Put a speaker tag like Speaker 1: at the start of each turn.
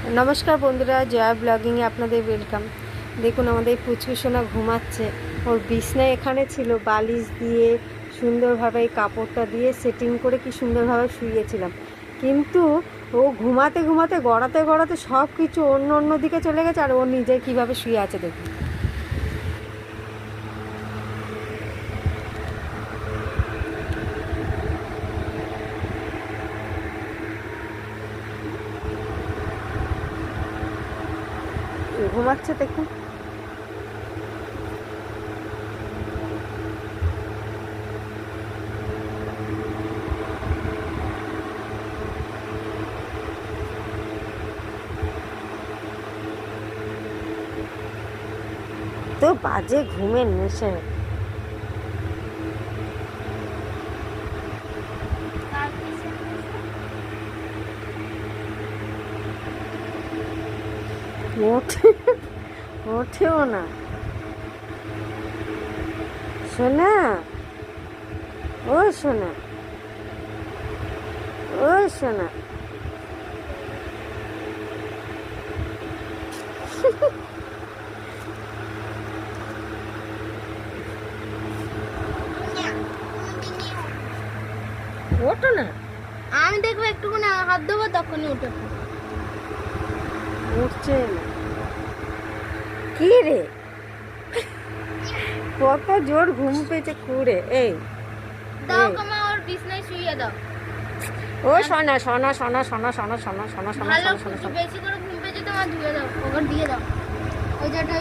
Speaker 1: नमस्कार बंधुरा जया ब्लगिंगे आपनादेर वेलकाम। देखुन आमादेर पुचकु सोना घुमाচ্ছে ওর বিছনায় এখানে ছিল বালিশ দিয়ে সুন্দরভাবে কাপড়টা দিয়ে সেটিং করে কি সুন্দরভাবে শুইয়েছিলাম, কিন্তু ও ঘুমাতে ঘুমাতে গড়াতে গড়াতে সব কিছু অন্য অন্য দিকে চলে গেছে আর ও নিজে কীভাবে শুয়ে আছে দেখুন। ঘুমাচ্ছে দেখুন। তো বাজে ঘুমের নেশা। ওঠেও না সোনা, ও সোনা, ও সোনা। ওঠো না,
Speaker 2: আমি দেখবো একটুখানি হাত দেবো তখনই উঠে
Speaker 1: উঠছে না। কি রে, কত জোর ঘুম পেয়েছে কুড়ে। এই
Speaker 2: দাও কমা ওর বিছনায় শুইয়ে দাও।
Speaker 1: ও সোনা সোনা সোনা সোনা সোনা সোনা সোনা সোনা
Speaker 2: ভালো
Speaker 1: সোনা সোনা।
Speaker 2: বেশি করে ঘুম পেয়েছে তোমার ধুয়ে দাও, ওকে দিয়ে দাও ওই যেটা